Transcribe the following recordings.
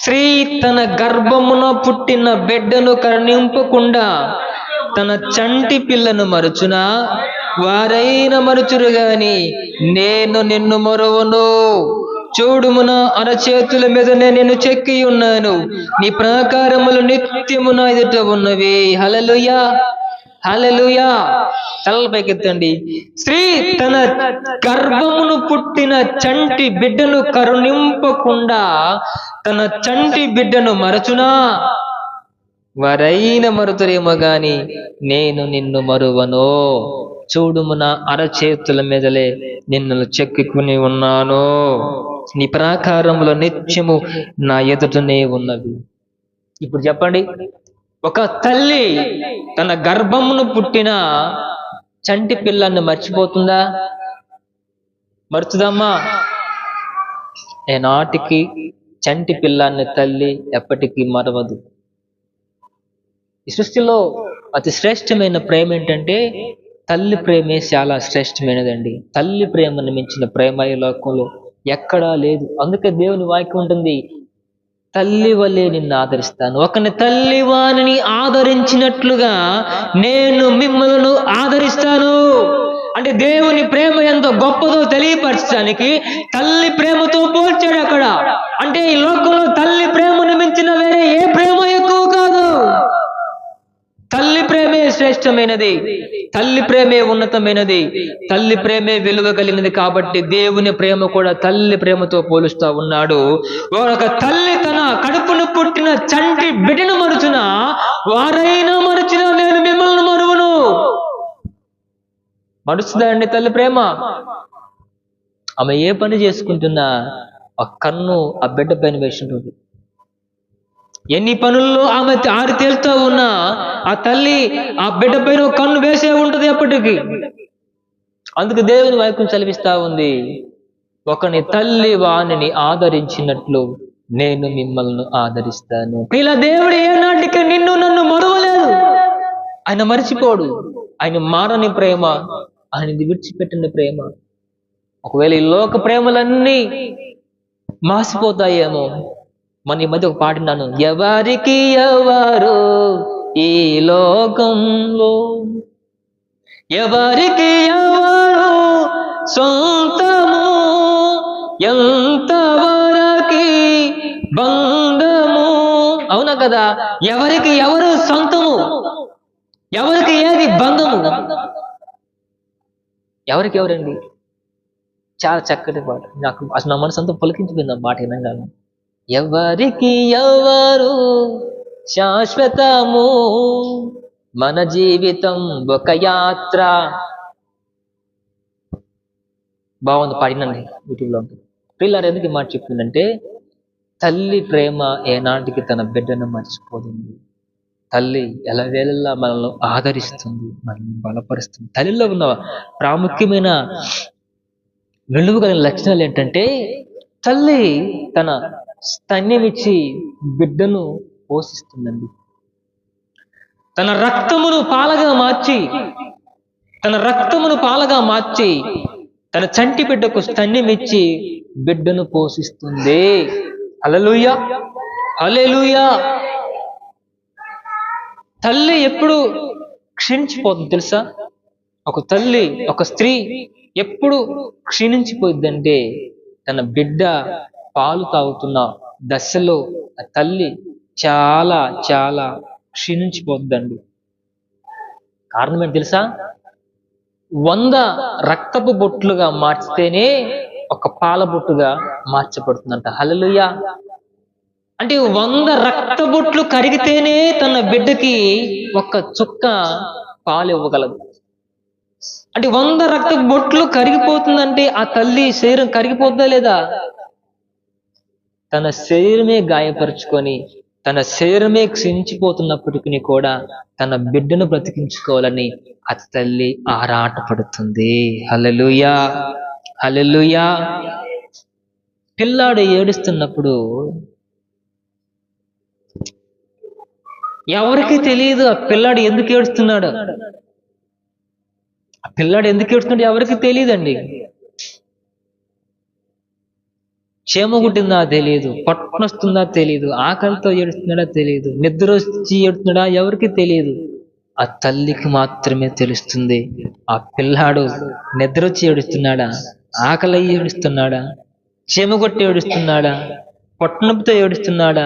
స్త్రీ తన గర్భమున పుట్టిన బిడ్డను కరుణింపకుండా తన చంటి పిల్లను మరుచునా? వారైన మరుచురు గాని నేను నిన్ను మరువను. చూడుము, నా అరచేతుల మీద నేను చెక్కి ఉన్నాను, నీ ప్రాకారములు నిత్యము నా ఎదుట ఉన్నవి. హల్లెలూయా, హల్లెలూయా. తలల పైకెత్తండి. స్త్రీ తన గర్భమును పుట్టిన చంటి బిడ్డను కరుణింపకుండా తన చంటి బిడ్డను మరచునా? వారైన మరుతురేమో గాని నేను నిన్ను మరువను. చూడుము, నా అరచేతుల మీదలే నిన్ను చెక్కుని ఉన్నాను, నీ ప్రాకారములో నిత్యము నా ఎదుటనే ఉన్నవి. ఇప్పుడు చెప్పండి, ఒక తల్లి తన గర్భమును పుట్టిన చంటి పిల్లాన్ని మర్చిపోతుందా? మరుచుదమ్మా? ఏనాటికి చంటి పిల్లాన్ని తల్లి ఎప్పటికీ మరవదు. ఈ సృష్టిలో అతి శ్రేష్టమైన ప్రేమ ఏంటంటే తల్లి ప్రేమే చాలా శ్రేష్టమైనదండి. తల్లి ప్రేమను మించిన ప్రేమ ఈ లోకంలో ఎక్కడా లేదు. అందుకే దేవుని వాక్యం ఉంటుంది, తల్లి వలె నిన్ను ఆదరిస్తాను. ఒకని తల్లి వానిని ఆదరించినట్లుగా నేను మిమ్మల్ని ఆదరిస్తాను. అంటే దేవుని ప్రేమ ఎంతో గొప్పదో తెలియపరచడానికి తల్లి ప్రేమతో పోల్చాడు అక్కడ. అంటే ఈ లోకంలో తల్లి ప్రేమను మించిన వేరే ఏ ప్రేమ ఎక్కువ కాదు. తల్లి ప్రేమే శ్రేష్టమైనది, తల్లి ప్రేమే ఉన్నతమైనది, తల్లి ప్రేమే విలువ కలిగినది. కాబట్టి దేవుని ప్రేమ కూడా తల్లి ప్రేమతో పోలుస్తా ఉన్నాడు. ఒక తల్లి తన కడుపును పుట్టిన చంటి బిడ్డను మరుచున, వారైనా మరుచున నేను మిమ్మల్ని మరువను. మరుస్తుందా అండి తల్లి ప్రేమ? ఆమె ఏ పని చేసుకుంటున్నా ఆ కన్ను ఆ బిడ్డ పైన వేసింటుంది. ఎన్ని పనుల్లో ఆమె ఆరి తేలుతూ ఉన్నా ఆ తల్లి ఆ బిడ్డ పైన కన్ను వేసే ఉంటుంది ఎప్పటికీ. అందుకు దేవుని వాక్యం చదివిస్తా ఉంది, ఒకని తల్లి వాణిని ఆదరించినట్లు నేను మిమ్మల్ని ఆదరిస్తాను. ఇలా దేవుడు ఏనాటికి నిన్ను నన్ను మరువలేదు. ఆయన మరిచిపోడు. ఆయన మారని ప్రేమ, ఆయనది విడిచిపెట్టిన ప్రేమ. ఒకవేళ ఈ లోక ప్రేమలన్నీ మాసిపోతాయేమో. మన ఈ మధ్య ఒక పాడినాను, ఎవరికి ఎవరు ఈ లోకంలో, ఎవరికి ఎవరు సొంతము, ఎంతవరకి బంధము. అవునా కదా? ఎవరికి ఎవరు సొంతము, ఎవరికి ఏది బంధము? ఎవరికి ఎవరండి? చాలా చక్కటి పాట. నాకు అసలు నా మనసు అంతా పులకించిపోయింది ఆ మాట వినగానే. ఎవరికి ఎవరు శాశ్వతము, మన జీవితం ఒక యాత్ర. బాగుంది, పాడినండి యూట్యూబ్లో ఉంటుంది. పిల్లలు ఎందుకు ఈ మాట చెప్తుందంటే తల్లి ప్రేమ ఏనాటికి తన బిడ్డను మర్చిపోతుంది. తల్లి ఎలవేళలా మనల్ని ఆదరిస్తుంది, మనల్ని బలపరుస్తుంది. తల్లిలో ఉన్న ప్రాముఖ్యమైన విలువ కలిగిన లక్షణాలు ఏంటంటే తల్లి తన స్తన్యమిచ్చి బిడ్డను పోషిస్తుందండి. తన రక్తమును పాలగా మార్చి తన చంటి బిడ్డకు స్తన్యమిచ్చి బిడ్డను పోషిస్తుంది. హల్లెలూయా, హల్లెలూయా. తల్లి ఎప్పుడు క్షీణించిపోతుంది తెలుసా? ఒక తల్లి, ఒక స్త్రీ ఎప్పుడు క్షీణించిపోయిందంటే తన బిడ్డ పాలు తాగుతున్న దశలో ఆ తల్లి చాలా చాలా క్షీణించిపోద్దండి. కారణం ఏంటి తెలుసా? 100 రక్తపు బొట్లుగా మార్చితేనే ఒక పాల బొట్టుగా మార్చబడుతుందంట. హల్లెలూయా. అంటే 100 రక్త బొట్లు కరిగితేనే తన బిడ్డకి ఒక్క చుక్క పాలు ఇవ్వగలదు. అంటే 100 రక్త బొట్లు కరిగిపోతుందంటే ఆ తల్లి శరీరం కరిగిపోతుందా లేదా? తన శరీరమే గాయపరుచుకొని తన శరీరమే క్షీణించిపోతున్నప్పటికీ కూడా తన బిడ్డను బ్రతికించుకోవాలని ఆ తల్లి ఆరాటపడుతుంది. హల్లెలూయా, హల్లెలూయా. పిల్లాడు ఏడుస్తున్నప్పుడు ఎవరికి తెలియదు ఆ పిల్లాడు ఎందుకు ఏడుస్తున్నాడు. ఆ పిల్లాడు ఎందుకు ఏడుస్తున్నాడు ఎవరికి తెలియదండి. క్షేమగుంటుందా తెలియదు, పొట్టనొస్తుందా తెలియదు, ఆకలితో ఏడుస్తున్నాడా తెలియదు, నిద్ర వచ్చి ఏడుస్తున్నాడా ఎవరికి తెలియదు. ఆ తల్లికి మాత్రమే తెలుస్తుంది. ఆ పిల్లాడు నిద్ర వచ్చి ఏడుస్తున్నాడా, ఆకలి అయ్యి ఏడుస్తున్నాడా, క్షేమగొట్టి ఏడుస్తున్నాడా, పొట్టనొప్పితో ఏడుస్తున్నాడా,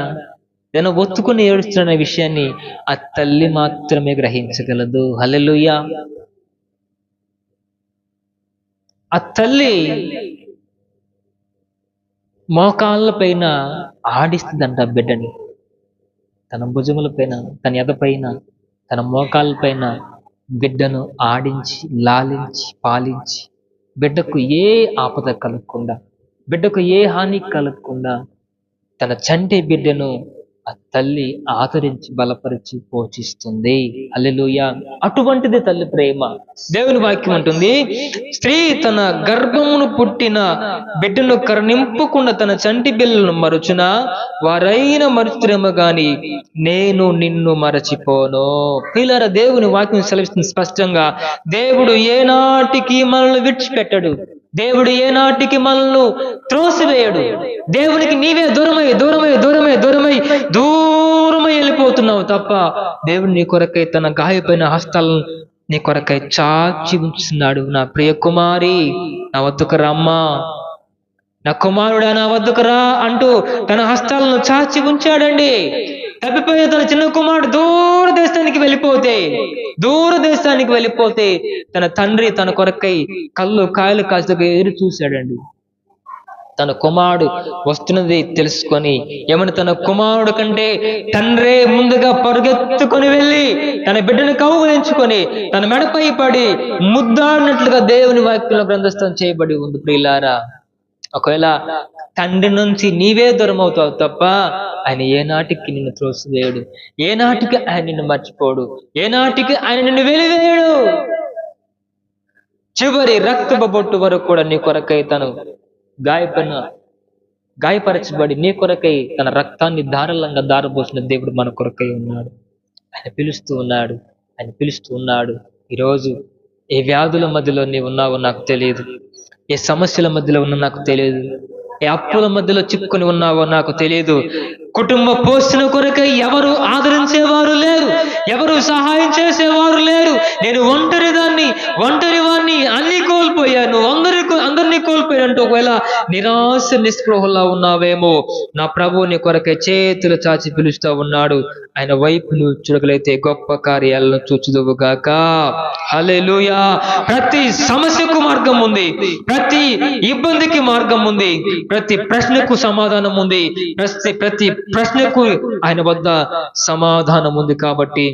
ఏదైనా ఒత్తుకుని ఏడుస్తున్న విషయాన్ని ఆ తల్లి మాత్రమే గ్రహించగలదు. హల్లెలూయా. ఆ తల్లి మోకాళ్ళ పైన ఆడిస్తుందంట బిడ్డని. తన భుజముల పైన, తన ఎద పైన, తన మోకాళ్ళ పైన బిడ్డను ఆడించి, లాలించి, పాలించి, బిడ్డకు ఏ ఆపద కలగకుండా, బిడ్డకు ఏ హాని కలగకుండా తన చంటి బిడ్డను ఆ తల్లి ఆదరించి, బలపరిచి, పోషిస్తుంది. హల్లెలూయా. అటువంటిది తల్లి ప్రేమ. దేవుని వాక్యం ఉంటుంది, స్త్రీ తన గర్భమును పుట్టిన బిడ్డను కరుణింపకుండా తన చంటి బిడ్డలను మరచున, వారైన మరుచురేమో గాని నేను నిన్ను మరచిపోను. పిల్లరా, దేవుని వాక్యం సెలవిస్తుంది స్పష్టంగా, దేవుడు ఏనాటికి మనల్ని విడిచిపెట్టడు. దేవుడు ఏనాటికి మనల్ని త్రోసివేయడు. దేవునికి నీవే దూరమై దూరమై దూరమై దూరమై దూరమై వెళ్ళిపోతున్నావు తప్ప, దేవుడు నీ కొరకై తన గాయపైన హస్తాలను నీ కొరకై చాచి ఉంచుతున్నాడు. నా ప్రియ కుమారి, నా వద్దకు రమ్మా, నా కుమారుడా నా వద్దకు రా అంటూ తన హస్తాలను చాచి ఉంచాడండి. తప్పిపోయే తన చిన్న కుమారుడు దూర దేశానికి వెళ్ళిపోతే తన తండ్రి తన కొరకై కాయలు కాసుకు ఎదురు చూశాడండి. తన కుమారుడు వస్తున్నది తెలుసుకొని ఏమని తన కుమారుడు కంటే తండ్రే ముందుగా పరుగెత్తుకొని వెళ్ళి తన బిడ్డను కౌగిలించుకొని తన మెడపై పడి ముద్దాడినట్లుగా దేవుని వాక్యంలో గ్రంథస్థం చేయబడి ఉంది. ప్రియులారా, ఒకవేళ తండ్రి నుంచి నీవే దూరం అవుతావు తప్ప ఆయన ఏనాటికి నిన్ను త్రోసివేయడు, ఏనాటికి ఆయన నిన్ను మర్చిపోడు, ఏనాటికి ఆయన నిన్ను వెలివేయడు. చివరి రక్తపు బొట్టు వరకు కూడా నీ కొరకై తను గాయపరచబడి నీ కొరకై తన రక్తాన్ని ధారాళంగా దారపోసిన దేవుడు మన కొరకై ఉన్నాడు. ఆయన పిలుస్తూ ఉన్నాడు. ఈరోజు ఏ వ్యాధుల మధ్యలో నీవు ఉన్నావో నాకు తెలియదు, ఏ సమస్యల మధ్యలో ఉన్నా నాకు తెలియదు, ఏ అప్పుల మధ్యలో చిక్కుని ఉన్నావో నాకు తెలియదు. కుటుంబ పోషణ కొరకై ఎవరు ఆదరించేవారు లేరు, ఎవరు సహాయం చేసేవారు లేరు. నేను ఒంటరి వాణ్ణి, అన్ని కోల్పోయాను, అందరినీ కోల్పోయానంటూ ఒకవేళ నిరాశ నిస్పృహలా ఉన్నావేమో, నా ప్రభువు నీ కొరకై చేతులు చాచి పిలుస్తూ ఉన్నాడు. ఆయన వైపు నువ్వు చూడగలిగితే గొప్ప కార్యాలను చూచుదువుగాక. హల్లెలూయా. ప్రతి సమస్యకు మార్గం ఉంది, ప్రతి ఇబ్బందికి మార్గం ఉంది, ప్రతి ప్రశ్నకు సమాధానం ఉంది, ప్రతి ప్రశ్నకు ఆయన వద్ద సమాధానం ఉంది. కాబట్టి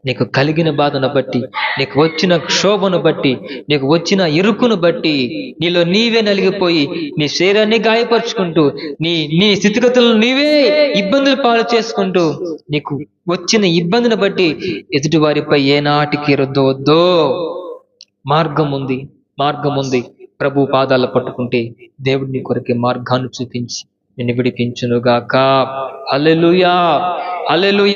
నీకు కలిగిన బాధను బట్టి, నీకు వచ్చిన క్షోభను బట్టి, నీకు వచ్చిన ఇరుకును బట్టి నీలో నీవే నలిగిపోయి నీ శరీరాన్ని గాయపరుచుకుంటూ నీ స్థితిగతులను నీవే ఇబ్బందులు పాలు చేసుకుంటూ నీకు వచ్చిన ఇబ్బందిని బట్టి ఎదుటి వారిపై ఏనాటికి రుద్దవద్దో. మార్గం ఉంది. ప్రభు పాదాలు పట్టుకుంటే దేవుడు నీ కొరకే మార్గాన్ని చూపించి నిన్ను విడిపించునుగాక. హల్లెలూయా.